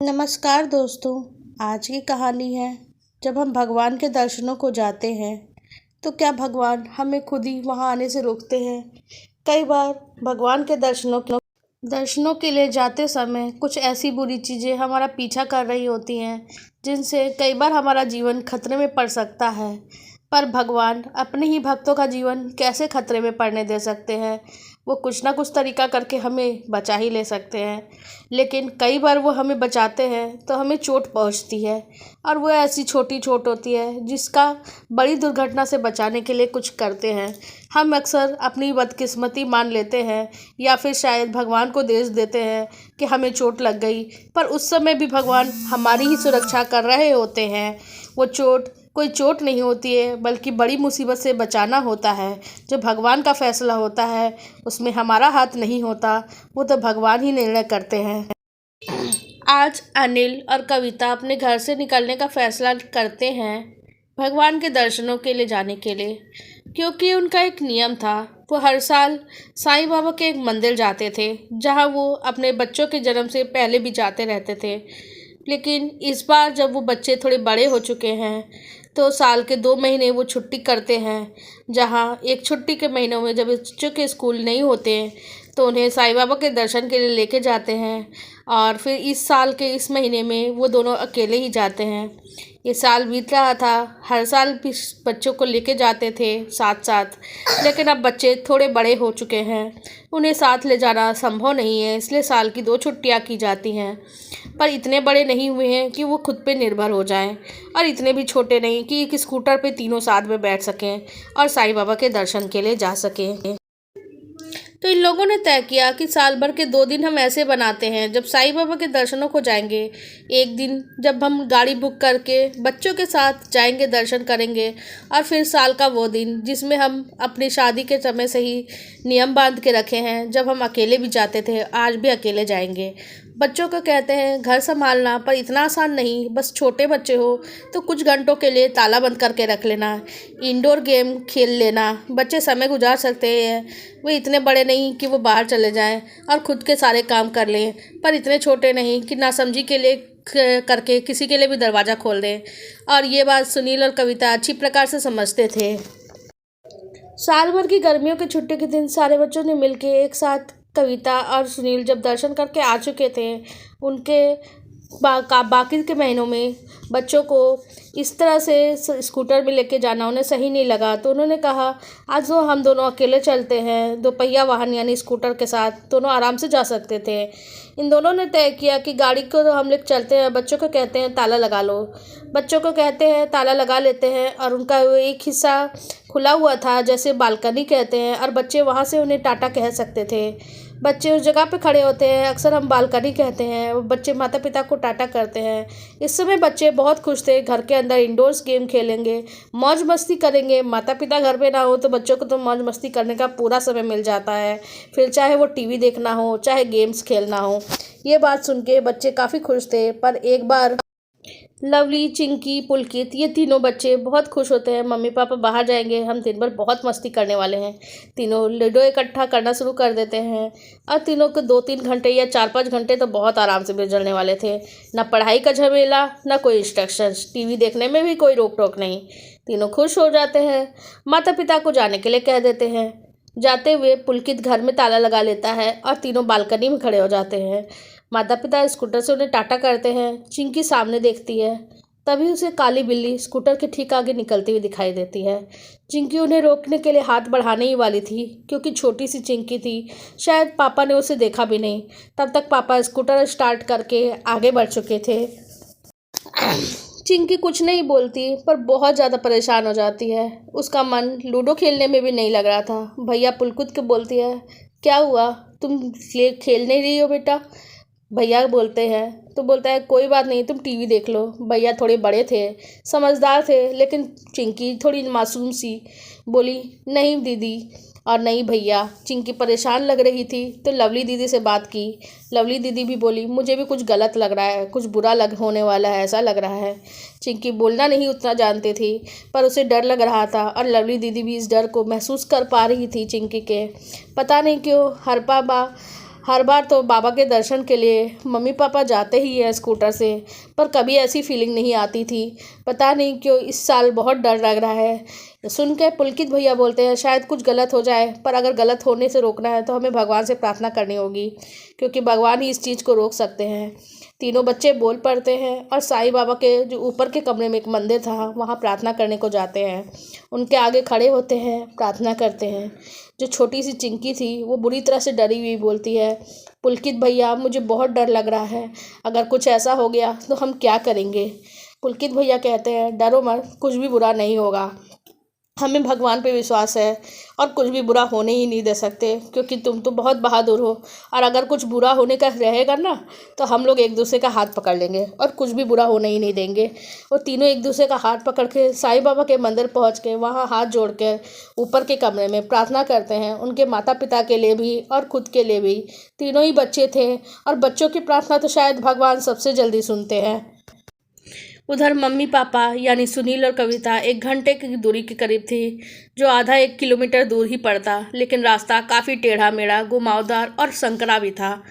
नमस्कार दोस्तों। आज की कहानी है, जब हम भगवान के दर्शनों को जाते हैं तो क्या भगवान हमें खुद ही वहां आने से रोकते हैं। कई बार भगवान के दर्शनों के लिए जाते समय कुछ ऐसी बुरी चीज़ें हमारा पीछा कर रही होती हैं जिनसे कई बार हमारा जीवन खतरे में पड़ सकता है। पर भगवान अपने ही भक्तों का जीवन कैसे खतरे में पड़ने दे सकते हैं। वो कुछ ना कुछ तरीका करके हमें बचा ही ले सकते हैं, लेकिन कई बार वो हमें बचाते हैं तो हमें चोट पहुंचती है। और वो ऐसी छोटी चोट होती है जिसका बड़ी दुर्घटना से बचाने के लिए कुछ करते हैं। हम अक्सर अपनी बदकिस्मती मान लेते हैं या फिर शायद भगवान को दोष देते हैं कि हमें चोट लग गई, पर उस समय भी भगवान हमारी ही सुरक्षा कर रहे होते हैं। वो चोट कोई चोट नहीं होती है, बल्कि बड़ी मुसीबत से बचाना होता है। जो भगवान का फैसला होता है उसमें हमारा हाथ नहीं होता, वो तो भगवान ही निर्णय करते हैं। आज अनिल और कविता अपने घर से निकलने का फैसला करते हैं भगवान के दर्शनों के लिए जाने के लिए, क्योंकि उनका एक नियम था। वो हर साल साईं बाबा के एक मंदिर जाते थे, जहां वो अपने बच्चों के जन्म से पहले भी जाते रहते थे। लेकिन इस बार जब वो बच्चे थोड़े बड़े हो चुके हैं तो साल के 2 महीने वो छुट्टी करते हैं, जहाँ एक छुट्टी के महीनों में जब बच्चों के स्कूल नहीं होते तो उन्हें साईं बाबा के दर्शन के लिए लेके जाते हैं। और फिर इस साल के इस महीने में वो दोनों अकेले ही जाते हैं। ये साल बीत रहा था, हर साल भी बच्चों को लेके जाते थे साथ साथ, लेकिन अब बच्चे थोड़े बड़े हो चुके हैं, उन्हें साथ ले जाना संभव नहीं है, इसलिए साल की 2 छुट्टियाँ की जाती हैं। पर इतने बड़े नहीं हुए हैं कि वो खुद पे निर्भर हो जाएं, और इतने भी छोटे नहीं कि एक स्कूटर पे तीनों साथ में बैठ सकें और साईं बाबा के दर्शन के लिए जा सकें। तो इन लोगों ने तय किया कि साल भर के 2 दिन हम ऐसे बनाते हैं जब साईं बाबा के दर्शनों को जाएंगे। एक दिन जब हम गाड़ी बुक करके बच्चों के साथ जाएंगे, दर्शन करेंगे, और फिर साल का वो दिन जिसमें हम अपनी शादी के समय से ही नियम बांध के रखे हैं, जब हम अकेले भी जाते थे आज भी अकेले जाएंगे। बच्चों को कहते हैं घर संभालना, पर इतना आसान नहीं। बस छोटे बच्चे हो तो कुछ घंटों के लिए ताला बंद करके रख लेना, इंडोर गेम खेल लेना, बच्चे समय गुजार सकते हैं। वो इतने बड़े नहीं कि वो बाहर चले जाएं और खुद के सारे काम कर लें, पर इतने छोटे नहीं कि नासमझी के लिए करके किसी के लिए भी दरवाज़ा खोल दें। और ये बात सुनील और कविता अच्छी प्रकार से समझते थे। साल भर की गर्मियों की छुट्टी के दिन सारे बच्चों ने मिलकर एक साथ, कविता और सुनील जब दर्शन करके आ चुके थे, उनके बाकी के महीनों में बच्चों को इस तरह से स्कूटर में लेके जाना उन्हें सही नहीं लगा। तो उन्होंने कहा आज तो हम दोनों अकेले चलते हैं, 2 पहिया वाहन यानी स्कूटर के साथ दोनों आराम से जा सकते थे। इन दोनों ने तय किया कि गाड़ी को तो हम लोग चलते हैं, बच्चों को कहते हैं ताला लगा लो। बच्चों को कहते हैं ताला लगा लेते हैं, और उनका एक हिस्सा खुला हुआ था जैसे बालकनी कहते हैं, और बच्चे वहाँ से उन्हें टाटा कह सकते थे। बच्चे उस जगह पे खड़े होते हैं, अक्सर हम बालकनी कहते हैं, और बच्चे माता पिता को टाटा करते हैं। इस समय बच्चे बहुत खुश थे, घर के अंदर इंडोर्स गेम खेलेंगे, मौज मस्ती करेंगे। माता पिता घर पे ना हो तो बच्चों को तो मौज मस्ती करने का पूरा समय मिल जाता है, फिर चाहे वो टीवी देखना हो चाहे गेम्स खेलना हो। ये बात सुन के बच्चे काफ़ी खुश थे। पर एक बार लवली, चिंकी, पुलकित, ये तीनों बच्चे बहुत खुश होते हैं। मम्मी पापा बाहर जाएंगे, हम दिन भर बहुत मस्ती करने वाले हैं। तीनों लूडो इकट्ठा करना शुरू कर देते हैं, और तीनों को 2-3 घंटे या 4-5 घंटे तो बहुत आराम से गुजरने वाले थे। ना पढ़ाई का झमेला, ना कोई इंस्ट्रक्शंस, टीवी देखने में भी कोई रोक टोक नहीं। तीनों खुश हो जाते हैं, माता पिता को जाने के लिए कह देते हैं। जाते हुए पुलकित घर में ताला लगा लेता है और तीनों बालकनी में खड़े हो जाते हैं। माता पिता स्कूटर से उन्हें टाटा करते हैं। चिंकी सामने देखती है, तभी उसे काली बिल्ली स्कूटर के ठीक आगे निकलती हुई दिखाई देती है। चिंकी उन्हें रोकने के लिए हाथ बढ़ाने ही वाली थी, क्योंकि छोटी सी चिंकी थी, शायद पापा ने उसे देखा भी नहीं। तब तक पापा स्कूटर स्टार्ट करके आगे बढ़ चुके थे। चिंकी कुछ नहीं बोलती, पर बहुत ज़्यादा परेशान हो जाती है। उसका मन लूडो खेलने में भी नहीं लग रहा था। भैया पुलकुत के बोलती है, क्या हुआ, तुम खेल नहीं रही हो बेटा? भैया बोलते हैं तो बोलता है कोई बात नहीं, तुम टीवी देख लो। भैया थोड़े बड़े थे, समझदार थे, लेकिन चिंकी थोड़ी मासूम सी बोली, नहीं दीदी और नहीं भैया। चिंकी परेशान लग रही थी तो लवली दीदी से बात की। लवली दीदी भी बोली, मुझे भी कुछ गलत लग रहा है, कुछ बुरा होने वाला है, ऐसा लग रहा है। चिंकी बोलना नहीं उतना जानती थी, पर उसे डर लग रहा था, और लवली दीदी भी इस डर को महसूस कर पा रही थी चिंकी के। पता नहीं क्यों हर बार तो बाबा के दर्शन के लिए मम्मी पापा जाते ही हैं स्कूटर से, पर कभी ऐसी फीलिंग नहीं आती थी। पता नहीं क्यों इस साल बहुत डर लग रहा है। सुन के पुलकित भैया बोलते हैं शायद कुछ गलत हो जाए, पर अगर गलत होने से रोकना है तो हमें भगवान से प्रार्थना करनी होगी, क्योंकि भगवान ही इस चीज़ को रोक सकते हैं। तीनों बच्चे बोल पड़ते हैं और साईं बाबा के जो ऊपर के कमरे में एक मंदिर था वहाँ प्रार्थना करने को जाते हैं। उनके आगे खड़े होते हैं, प्रार्थना करते हैं। जो छोटी सी चिंकी थी वो बुरी तरह से डरी हुई बोलती है, पुलकित भैया मुझे बहुत डर लग रहा है, अगर कुछ ऐसा हो गया तो हम क्या करेंगे। पुलकित भैया कहते हैं डरो मत, कुछ भी बुरा नहीं होगा, हमें भगवान पे विश्वास है और कुछ भी बुरा होने ही नहीं दे सकते, क्योंकि तुम तो बहुत बहादुर हो। और अगर कुछ बुरा होने का रहेगा ना तो हम लोग एक दूसरे का हाथ पकड़ लेंगे और कुछ भी बुरा होने ही नहीं देंगे। और तीनों एक दूसरे का हाथ पकड़ के साईं बाबा के मंदिर पहुंच के वहाँ हाथ जोड़ कर ऊपर के कमरे में प्रार्थना करते हैं, उनके माता पिता के लिए भी और खुद के लिए भी। तीनों ही बच्चे थे और बच्चों की प्रार्थना तो शायद भगवान सबसे जल्दी सुनते हैं। उधर मम्मी पापा यानी सुनील और कविता 1 घंटे की दूरी के करीब थी, जो आधा 1 किलोमीटर दूर ही पड़ता, लेकिन रास्ता काफ़ी टेढ़ा मेढ़ा, घुमावदार और संकरा भी था।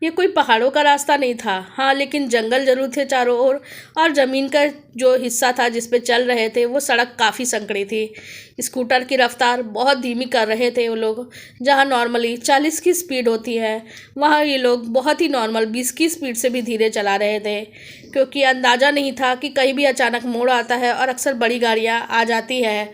ये कोई पहाड़ों का रास्ता नहीं था, हाँ, लेकिन जंगल जरूर थे चारों ओर, और ज़मीन का जो हिस्सा था जिस पे चल रहे थे वो सड़क काफ़ी संकरी थी। स्कूटर की रफ्तार बहुत धीमी कर रहे थे वो लोग। जहाँ नॉर्मली 40 की स्पीड होती है, वहाँ ये लोग बहुत ही नॉर्मल 20 की स्पीड से भी धीरे चला रहे थे, क्योंकि अंदाज़ा नहीं था कि कहीं भी अचानक मोड़ आता है और अक्सर बड़ी गाड़ियाँ आ जाती है।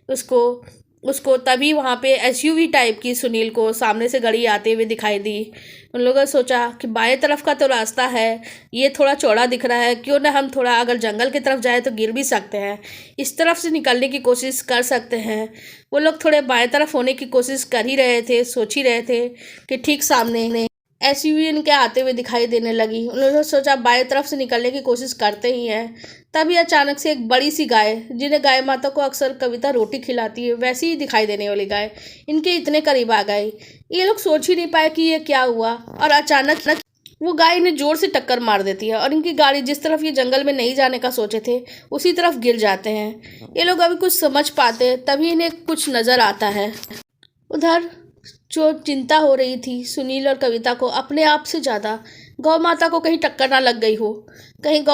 उसको उसको तभी वहाँ पे एसयूवी टाइप की सुनील को सामने से गाड़ी आते हुए दिखाई दी। उन लोगों ने सोचा कि बाएं तरफ का तो रास्ता है, ये थोड़ा चौड़ा दिख रहा है, क्यों ना हम थोड़ा अगर जंगल की तरफ जाए तो गिर भी सकते हैं, इस तरफ से निकलने की कोशिश कर सकते हैं। वो लोग थोड़े बाएं तरफ होने की कोशिश कर ही रहे थे, सोच ही रहे थे कि ठीक सामने एसयूवी इनके आते हुए दिखाई देने लगी। उन्होंने सोचा बाएं तरफ से निकलने की कोशिश करते ही हैं, तभी अचानक से एक बड़ी सी गाय, जिन्हें गाय माता को अक्सर कविता रोटी खिलाती है वैसी ही दिखाई देने वाली गाय, इनके इतने करीब आ गई। ये लोग सोच ही नहीं पाए कि ये क्या हुआ, और अचानक वो गाय इन्हें जोर से टक्कर मार देती है और इनकी गाड़ी जिस तरफ ये जंगल में नहीं जाने का सोचे थे उसी तरफ गिर जाते हैं। ये लोग अभी कुछ समझ पाते तभी इन्हें कुछ नज़र आता है। उधर जो चिंता हो रही थी सुनील और कविता को अपने आप से ज़्यादा, गौ माता को कहीं टक्कर ना लग गई हो। कहीं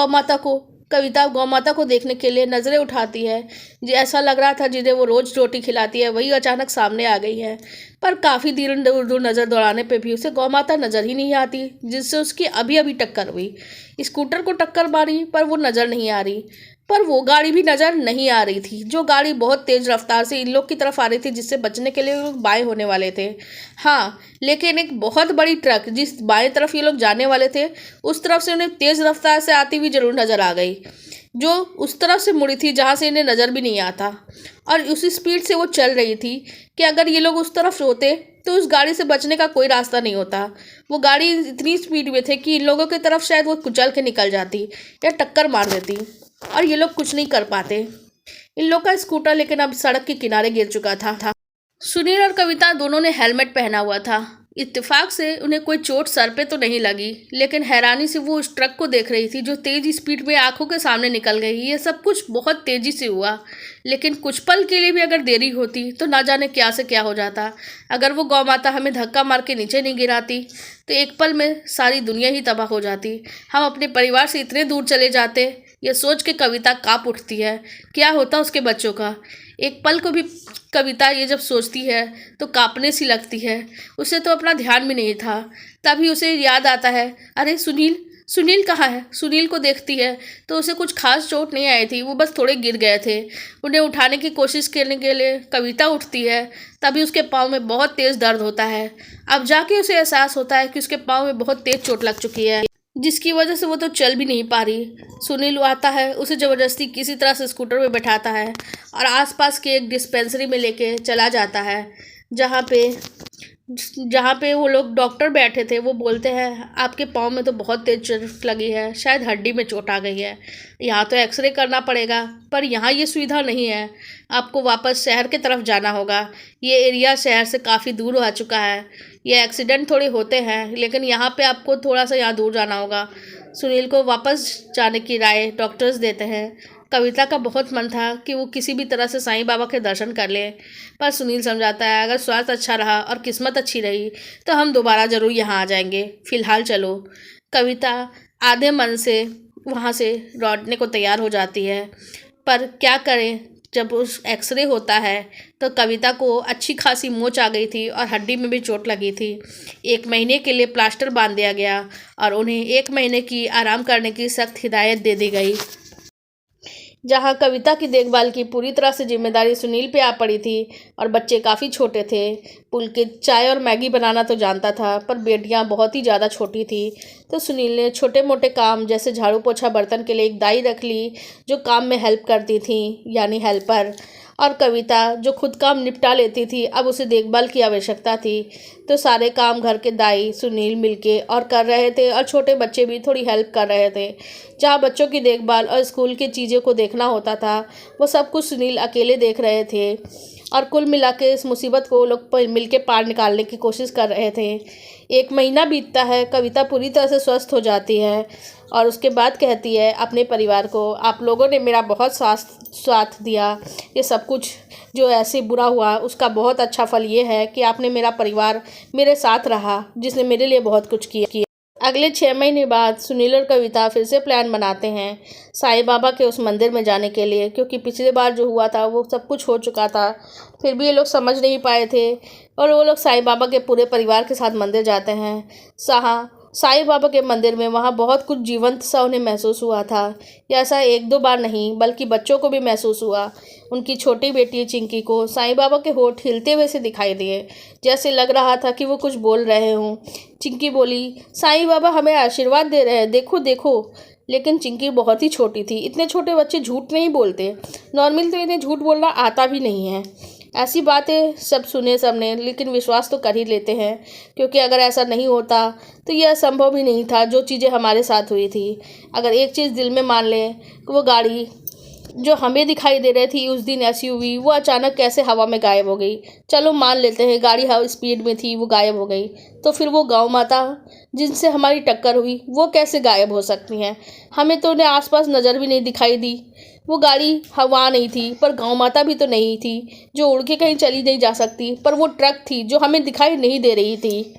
कविता गौ माता को देखने के लिए नज़रें उठाती है, जो ऐसा लग रहा था जिन्हें वो रोज़ रोटी खिलाती है वही अचानक सामने आ गई है। पर काफ़ी दूर दूर नज़र दौड़ाने पे भी उसे गौ माता नज़र ही नहीं आती, जिससे उसकी अभी अभी टक्कर हुई। स्कूटर को टक्कर मारी पर वो नज़र नहीं आ रही, पर वो गाड़ी भी नज़र नहीं आ रही थी, जो गाड़ी बहुत तेज़ रफ्तार से इन लोग की तरफ आ रही थी, जिससे बचने के लिए लोग बाएं होने वाले थे। हाँ, लेकिन एक बहुत बड़ी ट्रक जिस बाएं तरफ ये लोग जाने वाले थे उस तरफ से उन्हें तेज़ रफ्तार से आती हुई जरूर नज़र आ गई, जो उस तरफ से मुड़ी थी जहाँ से इन्हें नज़र भी नहीं आता। और उसी स्पीड से वो चल रही थी कि अगर ये लोग उस तरफ होते तो उस गाड़ी से बचने का कोई रास्ता नहीं होता। वो गाड़ी इतनी स्पीड में थे कि इन लोगों की तरफ शायद वो कुचल के निकल जाती या टक्कर मार देती, और ये लोग कुछ नहीं कर पाते। इन लोग का स्कूटर लेकिन अब सड़क के किनारे गिर चुका था। सुनील और कविता दोनों ने हेलमेट पहना हुआ था। इत्तेफाक से उन्हें कोई चोट सर पे तो नहीं लगी, लेकिन हैरानी से वो उस ट्रक को देख रही थी जो तेज़ स्पीड में आंखों के सामने निकल गई। ये सब कुछ बहुत तेज़ी से हुआ, लेकिन कुछ पल के लिए भी अगर देरी होती तो ना जाने क्या से क्या हो जाता। अगर वो गौ माता हमें धक्का मार के नीचे नहीं गिराती तो एक पल में सारी दुनिया ही तबाह हो जाती। हम अपने परिवार से इतने दूर चले जाते, यह सोच के कविता काँप उठती है। क्या होता उसके बच्चों का। एक पल को भी कविता ये जब सोचती है तो कांपने सी लगती है। उसे तो अपना ध्यान भी नहीं था, तभी उसे याद आता है, अरे सुनील कहाँ है। सुनील को देखती है तो उसे कुछ खास चोट नहीं आई थी, वो बस थोड़े गिर गए थे। उन्हें उठाने की कोशिश करने के लिए कविता उठती है, तभी उसके पाँव में बहुत तेज़ दर्द होता है। अब जाके उसे एहसास होता है कि उसके पाँव में बहुत तेज़ चोट लग चुकी है, जिसकी वजह से वो तो चल भी नहीं पा रही। सुनील आता है, उसे ज़बरदस्ती किसी तरह से स्कूटर में बैठाता है और आसपास के एक डिस्पेंसरी में लेके चला जाता है, जहाँ पे वो लोग डॉक्टर बैठे थे। वो बोलते हैं आपके पाँव में तो बहुत तेज चोट लगी है, शायद हड्डी में चोट आ गई है, यहाँ तो एक्सरे करना पड़ेगा, पर यहाँ ये सुविधा नहीं है, आपको वापस शहर की तरफ जाना होगा। ये एरिया शहर से काफ़ी दूर आ चुका है, ये एक्सीडेंट थोड़े होते हैं, लेकिन यहाँ पे आपको थोड़ा सा यहाँ दूर जाना होगा। सुनील को वापस जाने की राय डॉक्टर्स देते हैं, कविता का बहुत मन था कि वो किसी भी तरह से साईं बाबा के दर्शन कर ले, पर सुनील समझाता है अगर स्वास्थ्य अच्छा रहा और किस्मत अच्छी रही तो हम दोबारा ज़रूर यहाँ आ जाएंगे, फिलहाल चलो। कविता आधे मन से वहाँ से लौटने को तैयार हो जाती है, पर क्या करें, जब उस एक्सरे होता है तो कविता को अच्छी खासी मोच आ गई थी और हड्डी में भी चोट लगी थी। 1 महीने के लिए प्लास्टर बांध दिया गया और उन्हें 1 महीने की आराम करने की सख्त हिदायत दे दी गई। जहां कविता की देखभाल की पूरी तरह से जिम्मेदारी सुनील पे आ पड़ी थी और बच्चे काफ़ी छोटे थे। पुलकित चाय और मैगी बनाना तो जानता था, पर बेटियां बहुत ही ज़्यादा छोटी थी, तो सुनील ने छोटे मोटे काम जैसे झाड़ू पोछा बर्तन के लिए एक दाई रख ली जो काम में हेल्प करती थी, यानी हेल्पर। और कविता जो खुद काम निपटा लेती थी, अब उसे देखभाल की आवश्यकता थी, तो सारे काम घर के दाई सुनील मिलके और कर रहे थे और छोटे बच्चे भी थोड़ी हेल्प कर रहे थे। जहाँ बच्चों की देखभाल और स्कूल की चीज़ों को देखना होता था, वो सब कुछ सुनील अकेले देख रहे थे और कुल मिला के इस मुसीबत को लोग मिल के पार निकालने की कोशिश कर रहे थे। 1 महीना बीतता है, कविता पूरी तरह से स्वस्थ हो जाती है और उसके बाद कहती है अपने परिवार को, आप लोगों ने मेरा बहुत साथ दिया। ये सब कुछ जो ऐसे बुरा हुआ उसका बहुत अच्छा फल ये है कि आपने मेरा परिवार मेरे साथ रहा, जिसने मेरे लिए बहुत कुछ किया। अगले 6 महीने बाद सुनील और कविता फिर से प्लान बनाते हैं साईं बाबा के उस मंदिर में जाने के लिए, क्योंकि पिछली बार जो हुआ था वो सब कुछ हो चुका था, फिर भी ये लोग समझ नहीं पाए थे और वो लोग साईं बाबा के पूरे परिवार के साथ मंदिर जाते हैं। साईं बाबा के मंदिर में वहाँ बहुत कुछ जीवंत सा उन्हें महसूस हुआ था। ऐसा 1-2 बार नहीं बल्कि बच्चों को भी महसूस हुआ। उनकी छोटी बेटी चिंकी को साईं बाबा के होठ हिलते हुए से दिखाई दिए, जैसे लग रहा था कि वो कुछ बोल रहे हों। चिंकी बोली, साईं बाबा हमें आशीर्वाद दे रहे हैं, देखो देखो। लेकिन चिंकी बहुत ही छोटी थी, इतने छोटे बच्चे झूठ नहीं बोलते, नॉर्मल तो इन्हें झूठ बोलना आता भी नहीं है। ऐसी बातें सब सुने सबने, लेकिन विश्वास तो कर ही लेते हैं, क्योंकि अगर ऐसा नहीं होता तो यह संभव ही नहीं था जो चीज़ें हमारे साथ हुई थी। अगर एक चीज़ दिल में मान लें कि वो गाड़ी जो हमें दिखाई दे रही थी उस दिन एसयूवी, वो अचानक कैसे हवा में गायब हो गई। चलो मान लेते हैं गाड़ी हाई स्पीड में थी, वो गायब हो गई, तो फिर वो गौ माता जिनसे हमारी टक्कर हुई वो कैसे गायब हो सकती हैं? हमें तो उन्हें आसपास नज़र भी नहीं दिखाई दी। वो गाड़ी हवा नहीं थी, पर गौ माता भी तो नहीं थी जो उड़ के कहीं चली नहीं जा सकती, पर वो ट्रक थी जो हमें दिखाई नहीं दे रही थी।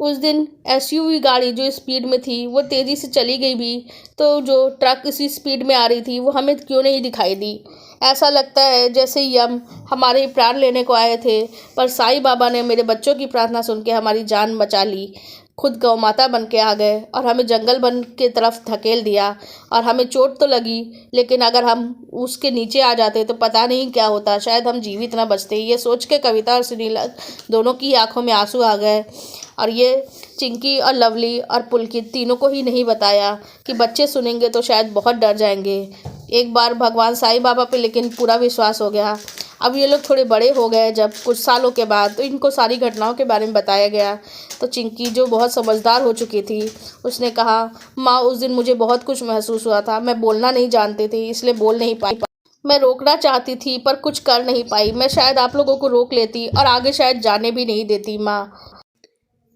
उस दिन एसयूवी गाड़ी जो स्पीड में थी वो तेज़ी से चली गई भी, तो जो ट्रक इसी स्पीड में आ रही थी वो हमें क्यों नहीं दिखाई दी? ऐसा लगता है जैसे यम हमारे प्राण लेने को आए थे, पर साईं बाबा ने मेरे बच्चों की प्रार्थना सुन के हमारी जान बचा ली। खुद गौ माता बन के आ गए और हमें जंगल बन के तरफ धकेल दिया, और हमें चोट तो लगी, लेकिन अगर हम उसके नीचे आ जाते तो पता नहीं क्या होता, शायद हम जीवित ना बचते। ये सोच के कविता और सुनील दोनों की आंखों में आंसू आ गए। और ये चिंकी और लवली और पुलकित तीनों को ही नहीं बताया कि बच्चे सुनेंगे तो शायद बहुत डर जाएंगे। एक बार भगवान साईं बाबा पे लेकिन पूरा विश्वास हो गया। अब ये लोग थोड़े बड़े हो गए जब कुछ सालों के बाद, तो इनको सारी घटनाओं के बारे में बताया गया। तो चिंकी जो बहुत समझदार हो चुकी थी, उसने कहा, माँ उस दिन मुझे बहुत कुछ महसूस हुआ था, मैं बोलना नहीं जानती थी इसलिए बोल नहीं पाई, मैं रोकना चाहती थी पर कुछ कर नहीं पाई। मैं शायद आप लोगों को रोक लेती और आगे शायद जाने भी नहीं देती माँ।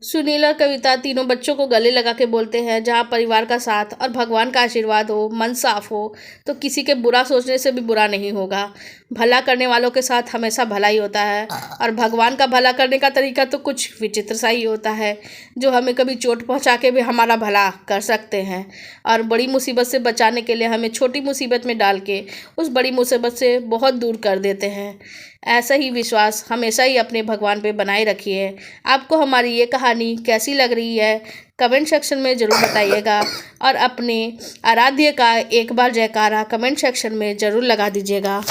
सुनील और कविता तीनों बच्चों को गले लगा के बोलते हैं, जहाँ परिवार का साथ और भगवान का आशीर्वाद हो, मन साफ हो, तो किसी के बुरा सोचने से भी बुरा नहीं होगा। भला करने वालों के साथ हमेशा भला ही होता है, और भगवान का भला करने का तरीका तो कुछ विचित्र सा ही होता है, जो हमें कभी चोट पहुंचा के भी हमारा भला कर सकते हैं, और बड़ी मुसीबत से बचाने के लिए हमें छोटी मुसीबत में डाल के उस बड़ी मुसीबत से बहुत दूर कर देते हैं। ऐसा ही विश्वास हमेशा ही अपने भगवान पे बनाए रखिए। आपको हमारी ये कहानी कैसी लग रही है कमेंट सेक्शन में ज़रूर बताइएगा, और अपने आराध्य का एक बार जयकारा कमेंट सेक्शन में ज़रूर लगा दीजिएगा।